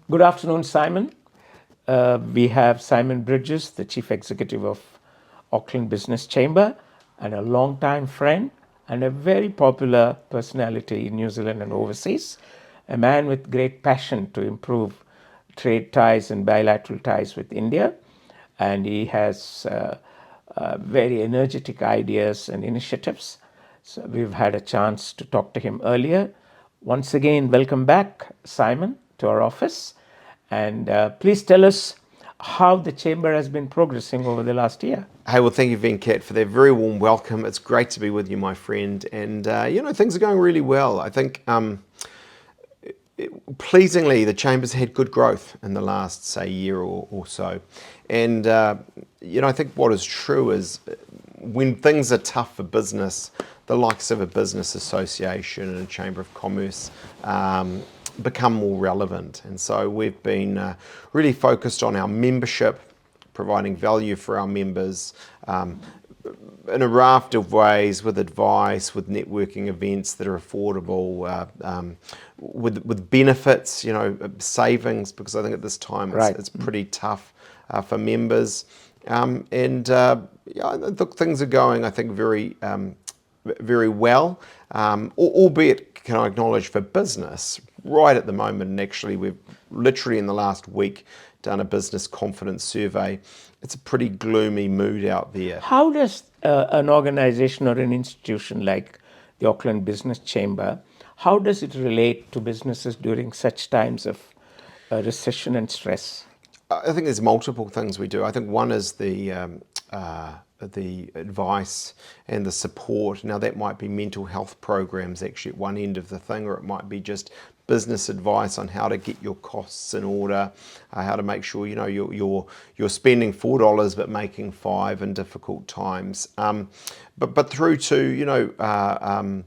Good afternoon, Simon. We have Simon Bridges, the Chief Executive of Auckland Business Chamber, and a longtime friend and a very popular personality in New Zealand and overseas, a man with great passion to improve trade ties and bilateral ties with India. And he has very energetic ideas and initiatives. So we've had a chance to talk to him earlier. Once again, welcome back, Simon, to our office. And please tell us how the Chamber has been progressing over the last year. Hey, well, thank you, Venkat, for that very warm welcome. It's great to be with you, my friend. And, things are going really well. I think, pleasingly, the Chamber's had good growth in the last, say, year or so. And, I think what is true is when things are tough for business, the likes of a business association and a Chamber of Commerce become more relevant. And so we've been really focused on our membership, providing value for our members in a raft of ways, with advice, with networking events that are affordable, with benefits, savings, because I think at this time it's pretty tough for members. Look, things are going, I think, very well, albeit, can I acknowledge, for business, right at the moment, and actually we've literally in the last week done a business confidence survey. It's a pretty gloomy mood out there. How does an organization or an institution like the Auckland Business Chamber, how does it relate to businesses during such times of recession and stress? I think there's multiple things we do. I think one is the advice and the support. Now, that might be mental health programs actually at one end of the thing, or it might be just business advice on how to get your costs in order, how to make sure you're spending $4 but making $5 in difficult times. But through to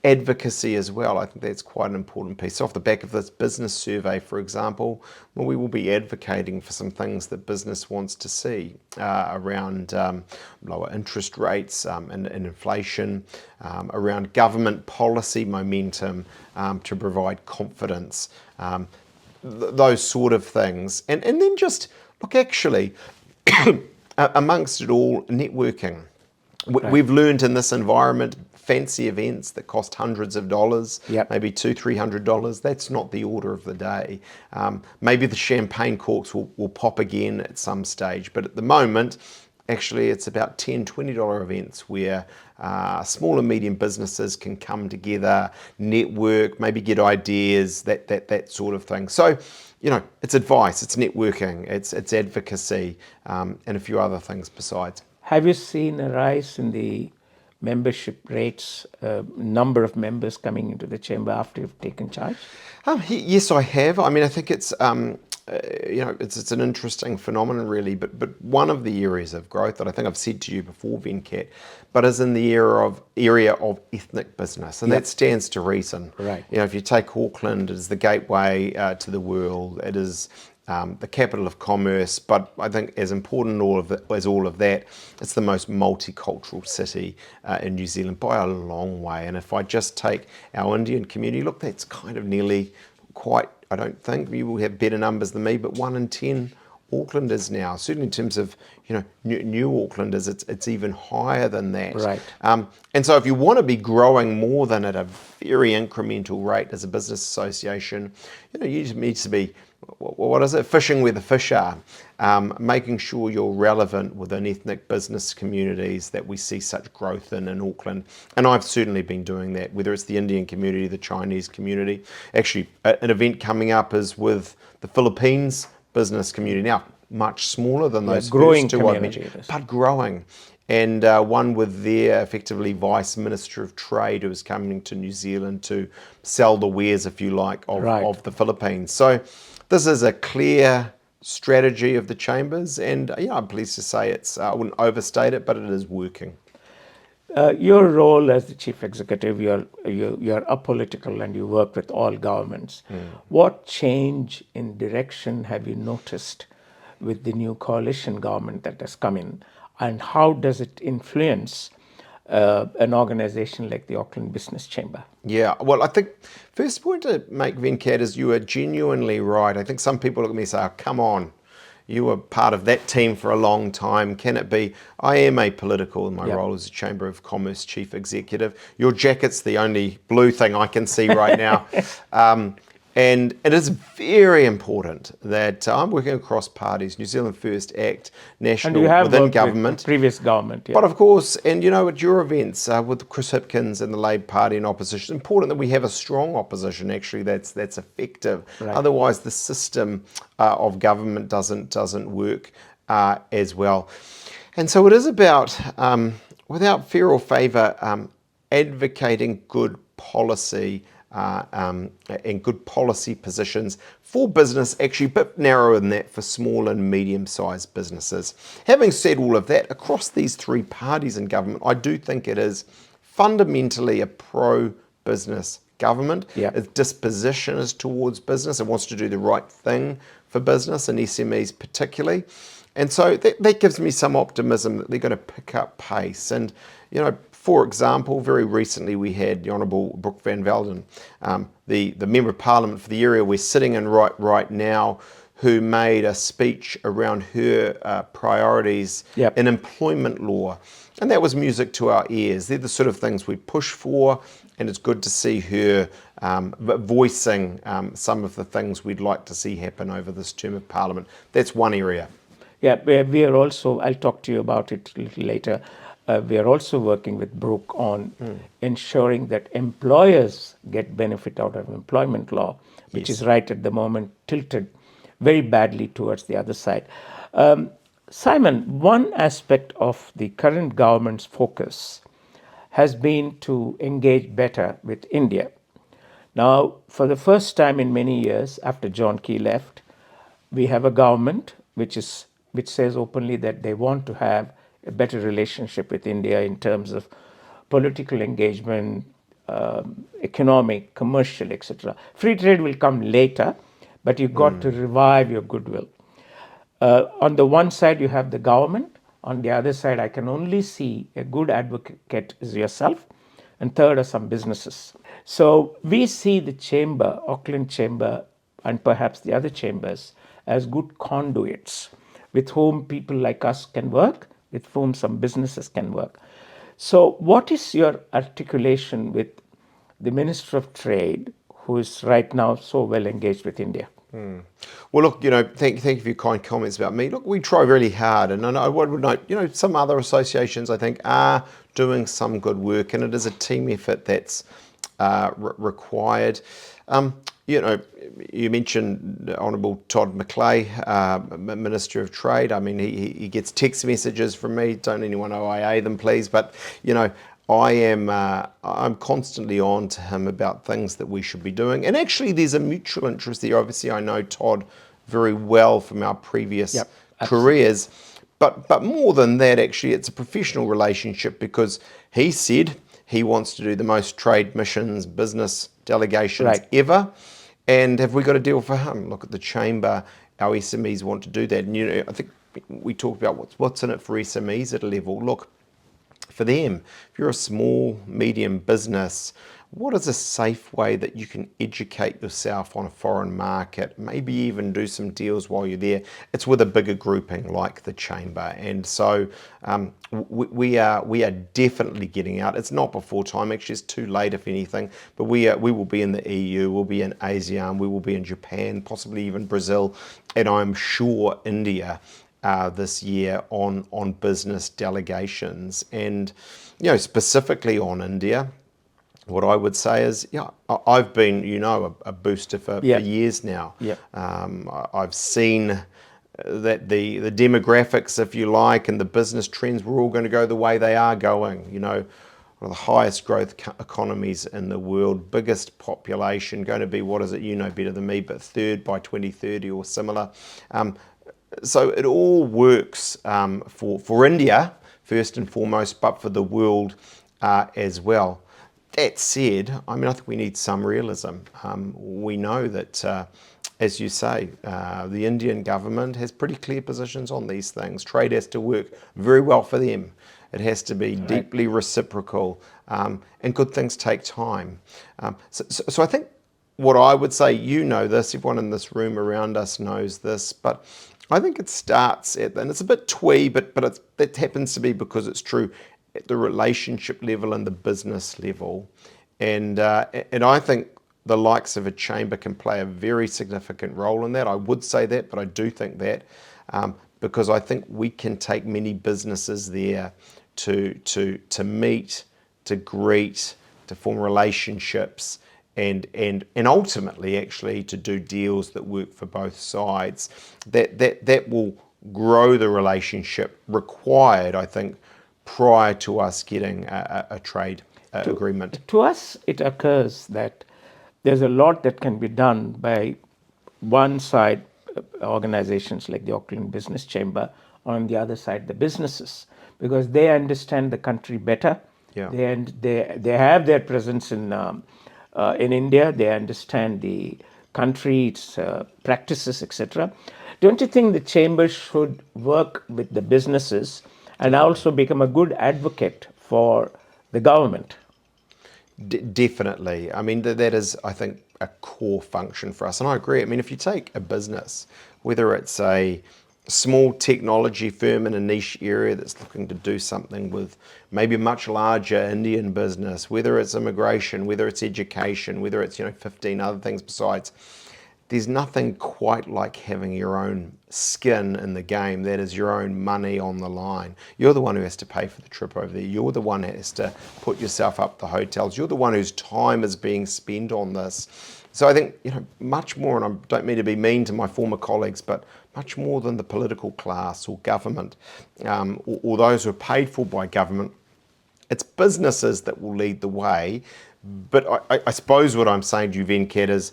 advocacy as well. I think that's quite an important piece. So off the back of this business survey, for example, we will be advocating for some things that business wants to see around lower interest rates and inflation, around government policy momentum to provide confidence, those sort of things. And then just, look, actually, amongst it all, networking. We've learned in this environment, fancy events that cost hundreds of dollars, maybe $200-300, that's not the order of the day. Maybe the champagne corks will pop again at some stage, but at the moment, actually it's about $10-20 events where small and medium businesses can come together, network, maybe get ideas, that sort of thing. So, it's advice, it's networking, it's advocacy, and a few other things besides. Have you seen a rise in the membership rates, number of members coming into the chamber after you've taken charge? Yes, I have. I mean, I think it's it's an interesting phenomenon, really. But one of the areas of growth that I think I've said to you before, Venkat, but is in the area of ethnic business, and that stands to reason. Right. If you take Auckland, it is the gateway to the world. It is the capital of commerce, but I think as important as all of that, it's the most multicultural city in New Zealand by a long way. And if I just take our Indian community, look, that's kind of nearly quite, I don't think, you will have better numbers than me, but 1 in 10 Aucklanders now, certainly in terms of new Aucklanders, it's even higher than that. Right. And so if you want to be growing more than at a very incremental rate as a business association, you need to be, what is it? Fishing where the fish are, making sure you're relevant within ethnic business communities that we see such growth in Auckland. And I've certainly been doing that, whether it's the Indian community, the Chinese community. Actually, an event coming up is with the Philippines business community. Now, much smaller than those first two I mentioned, but growing. And one with their effectively Vice Minister of Trade who is coming to New Zealand to sell the wares, if you like, of the Philippines. So this is a clear strategy of the Chambers, and I'm pleased to say I wouldn't overstate it, but it is working. Your role as the chief executive, you're apolitical and you work with all governments. What change in direction have you noticed with the new coalition government that has come in, and how does it influence an organization like the Auckland Business Chamber. Yeah, well, I think first point to make, Venkat, is you are genuinely right. I think some people look at me and say, oh, come on, you were part of that team for a long time. Can it be? I am apolitical in my Yep. role as a Chamber of Commerce Chief Executive. Your jacket's the only blue thing I can see right now. And it is very important that I'm working across parties, New Zealand First Act, And you national, have within worked government. with the previous government. Yeah. But of course, and you know, at your events with Chris Hipkins and the Labour Party in opposition, it's important that we have a strong opposition. Actually, that's effective. Right. Otherwise, the system of government doesn't work as well. And so it is about, without fear or favour, advocating good policy. And good policy positions for business, actually a bit narrower than that for small and medium-sized businesses. Having said all of that, across these three parties in government, I do think it is fundamentally a pro-business government. Yeah. Its disposition is towards business. It wants to do the right thing for business and SMEs particularly. And so that gives me some optimism that they're going to pick up pace. And, you know, for example, very recently we had the Honourable Brooke Van Velden, the Member of Parliament for the area we're sitting in right now, who made a speech around her priorities Yep. in employment law. And that was music to our ears. They're the sort of things we push for, and it's good to see her voicing some of the things we'd like to see happen over this term of Parliament. That's one area. Yeah, we are also, I'll talk to you about it a little later. We are also working with Brooke on ensuring that employers get benefit out of employment law, which Yes. is right at the moment tilted very badly towards the other side. Simon, one aspect of the current government's focus has been to engage better with India. Now, for the first time in many years after John Key left, we have a government which says openly that they want to have a better relationship with India in terms of political engagement, economic, commercial, etc. Free trade will come later, but you've got to revive your goodwill. On the one side, you have the government. On the other side, I can only see a good advocate is yourself. And third are some businesses. So we see the chamber, Auckland Chamber, and perhaps the other chambers as good conduits with whom people like us can work, with whom some businesses can work. So what is your articulation with the Minister of Trade, who is right now so well engaged with India? Well, look, you know, thank you for your kind comments about me. Look, we try really hard, and I would note, you know, some other associations I think are doing some good work, and it is a team effort that's required. You know, you mentioned Honourable Todd McClay, Minister of Trade. I mean, he gets text messages from me. Don't anyone OIA them, please. But you know, I'm constantly on to him about things that we should be doing. And actually, there's a mutual interest there. Obviously, I know Todd very well from our previous careers. But more than that, actually, it's a professional relationship because he said he wants to do the most trade missions, business delegations ever. And have we got a deal for him? Look at the chamber. Our SMEs want to do that. And you know, I think we talked about what's in it for SMEs at a level. Look, for them, if you're a small, medium business, what is a safe way that you can educate yourself on a foreign market, maybe even do some deals while you're there? It's with a bigger grouping like the Chamber. And so we are definitely getting out. It's not before time, actually it's too late if anything, but we will be in the EU, we'll be in ASEAN, we will be in Japan, possibly even Brazil, and I'm sure India this year on business delegations. And, you know, specifically on India, what I would say is, yeah, I've been, you know, a booster for years now. I've seen that the demographics, if you like, and the business trends were all going to go the way they are going. You know, one of the highest growth economies in the world, biggest population, going to be, what is it, you know better than me, but third by 2030 or similar. So it all works for India, first and foremost, but for the world as well. That said, I mean, I think we need some realism. We know that, as you say, the Indian government has pretty clear positions on these things. Trade has to work very well for them. It has to be deeply reciprocal, and good things take time. So I think what I would say, you know this, everyone in this room around us knows this, but I think it starts at, and it's a bit twee, but it happens to be because it's true, at the relationship level and the business level. And I think the likes of a chamber can play a very significant role in that. I would say that, but I do think that, because I think we can take many businesses there to meet, to greet, to form relationships, and ultimately actually to do deals that work for both sides. That will grow the relationship required, I think, prior to us getting a trade agreement. To us, it occurs that there's a lot that can be done by one side, organizations like the Auckland Business Chamber, on the other side, the businesses, because they understand the country better. Yeah. They have their presence in India. They understand the country, its practices, etc. Don't you think the chamber should work with the businesses and also become a good advocate for the government? Definitely. I mean, that is, I think, a core function for us. And I agree. I mean, if you take a business, whether it's a small technology firm in a niche area that's looking to do something with maybe a much larger Indian business, whether it's immigration, whether it's education, whether it's 15 other things besides, there's nothing quite like having your own skin in the game. That is your own money on the line. You're the one who has to pay for the trip over there. You're the one who has to put yourself up the hotels. You're the one whose time is being spent on this. So I think, much more, and I don't mean to be mean to my former colleagues, but much more than the political class or government, or those who are paid for by government, it's businesses that will lead the way. But I suppose what I'm saying to you, Venkat, is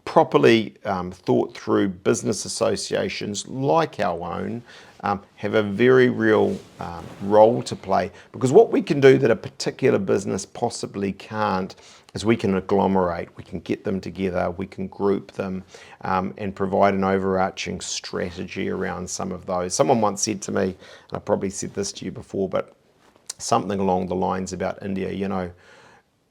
properly thought through business associations like our own have a very real role to play, because what we can do that a particular business possibly can't is we can agglomerate, we can get them together, we can group them, and provide an overarching strategy around some of those. Someone once said to me, and I probably said this to you before, but something along the lines about India,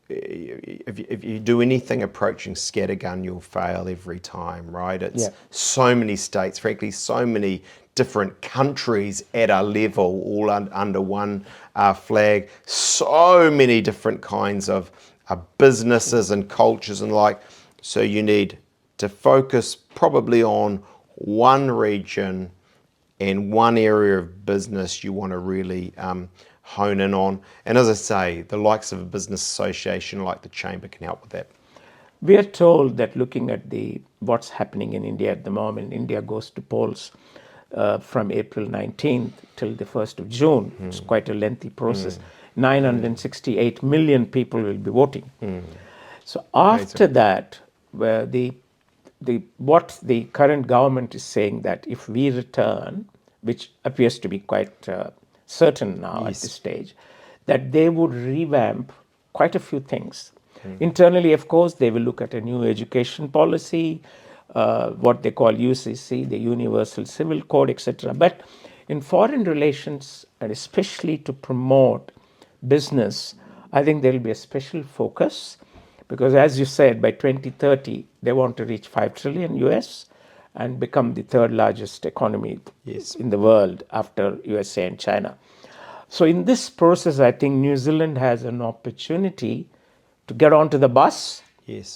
if you do anything approaching scattergun, you'll fail every time, right? It's so many states, frankly, so many different countries at a level, all under one flag, so many different kinds of businesses and cultures and like. So you need to focus probably on one region and one area of business you want to really hone in on. And as I say, the likes of a business association like the Chamber can help with that. We are told that looking at what's happening in India at the moment, India goes to polls from April 19th till the 1st of June. It's quite a lengthy process. 968 million people will be voting. So after that, where what the current government is saying, that if we return, which appears to be quite certain now at this stage, that they would revamp quite a few things. Internally, of course, they will look at a new education policy, what they call UCC, the Universal Civil Code, etc. But in foreign relations, and especially to promote business, I think there will be a special focus, because as you said, by 2030, they want to reach 5 trillion US and become the third largest economy in the world after USA and China. So in this process, I think New Zealand has an opportunity to get onto the bus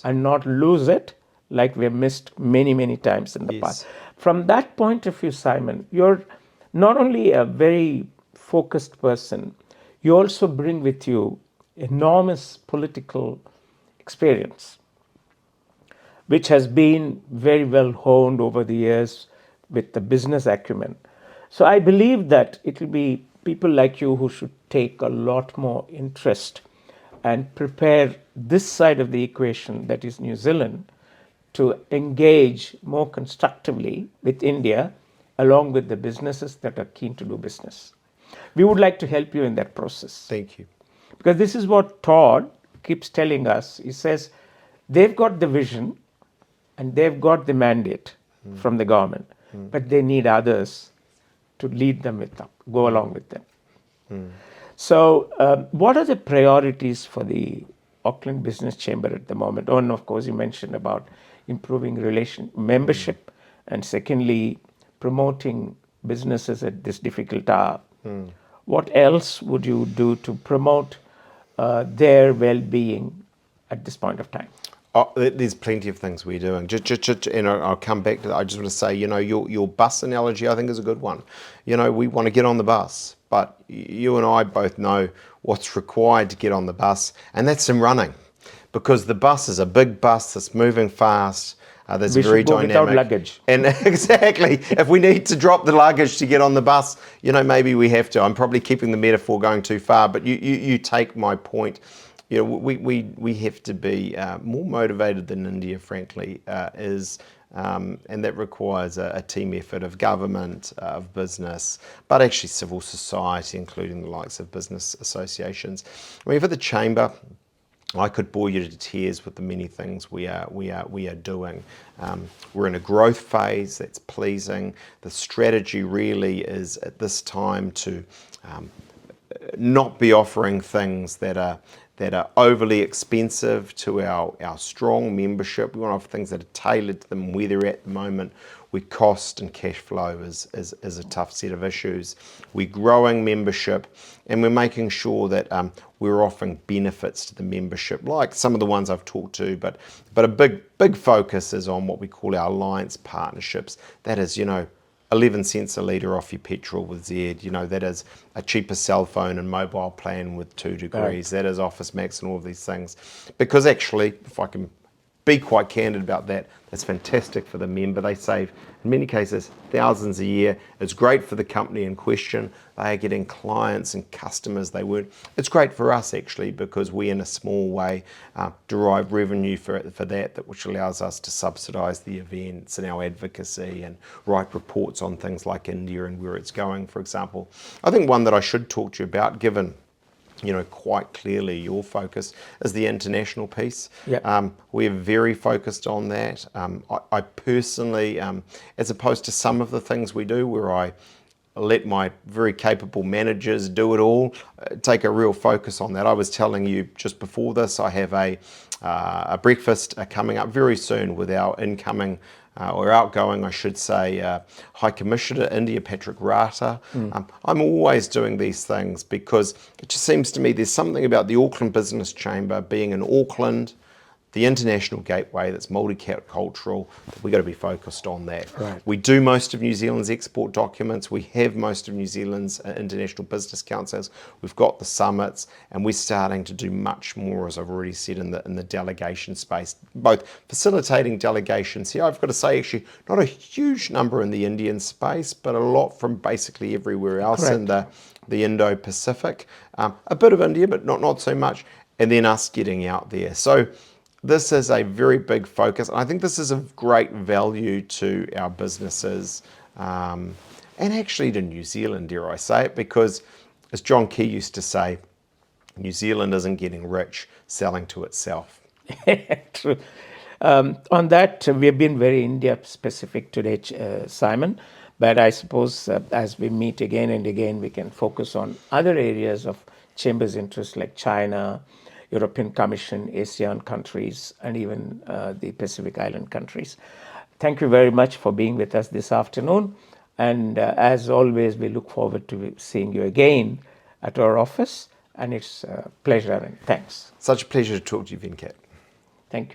and not lose it like we have missed many, many times in the past. From that point of view, Simon, you're not only a very focused person, you also bring with you enormous political experience, which has been very well honed over the years with the business acumen. So I believe that it will be people like you who should take a lot more interest and prepare this side of the equation, that is New Zealand, to engage more constructively with India, along with the businesses that are keen to do business. We would like to help you in that process. Thank you. Because this is what Todd keeps telling us. He says they've got the vision and they've got the mandate from the government, but they need others to lead them with them, go along with them. So, what are the priorities for the Auckland Business Chamber at the moment? One, of course, you mentioned about improving membership, and secondly, promoting businesses at this difficult hour. What else would you do to promote their well-being at this point of time? Oh, there's plenty of things we're doing. And I'll come back to that. I just want to say, your bus analogy, I think, is a good one. We want to get on the bus, but you and I both know what's required to get on the bus, and that's some running, because the bus is a big bus that's moving fast. There's We very should go dynamic. without luggage. And exactly, if we need to drop the luggage to get on the bus, maybe we have to. I'm probably keeping the metaphor going too far, but you take my point. We have to be more motivated than India, frankly, is, and that requires a team effort of government, of business, but actually civil society, including the likes of business associations. I mean, for the chamber, I could bore you to tears with the many things we are doing. We're in a growth phase that's pleasing. The strategy really is at this time to not be offering things that are overly expensive to our strong membership. We want to offer things that are tailored to them where they're at the moment, where cost and cash flow is a tough set of issues. We're growing membership, and we're making sure that we're offering benefits to the membership, like some of the ones I've talked to, but a big focus is on what we call our alliance partnerships. That is, 11 cents a litre off your petrol with Z. That is a cheaper cell phone and mobile plan with 2 degrees. Right. That is Office Max and all of these things. Because actually, if I can be quite candid about that, that's fantastic for the member. They save, in many cases, thousands a year. It's great for the company in question. They are getting clients and customers they weren't. It's great for us, actually, because we, in a small way, derive revenue for that, which allows us to subsidise the events and our advocacy and write reports on things like India and where it's going, for example. I think one that I should talk to you about, given quite clearly your focus, is the international piece. Yep. We're very focused on that. I personally, as opposed to some of the things we do where I let my very capable managers do it all, take a real focus on that. I was telling you just before this, I have a breakfast coming up very soon with our incoming or outgoing, I should say, High Commissioner to India, Patrick Rata. I'm always doing these things because it just seems to me there's something about the Auckland Business Chamber being in Auckland, the international gateway that's multicultural, that we've got to be focused on that. Right. We do most of New Zealand's export documents. We have most of New Zealand's international business councils. We've got the summits, and we're starting to do much more, as I've already said, in the delegation space, both facilitating delegations here. I've got to say, actually, not a huge number in the Indian space, but a lot from basically everywhere else. Correct. In the Indo-Pacific. A bit of India, but not so much. And then us getting out there. So this is a very big focus, and I think this is of great value to our businesses and actually to New Zealand, dare I say it, because as John Key used to say, New Zealand isn't getting rich selling to itself. True. On that, we have been very India-specific today, Simon, but I suppose as we meet again and again, we can focus on other areas of Chamber's interest like China, European Commission, ASEAN countries, and even the Pacific Island countries. Thank you very much for being with us this afternoon. And as always, we look forward to seeing you again at our office. And it's a pleasure and thanks. Such a pleasure to talk to you, Venkat. Thank you.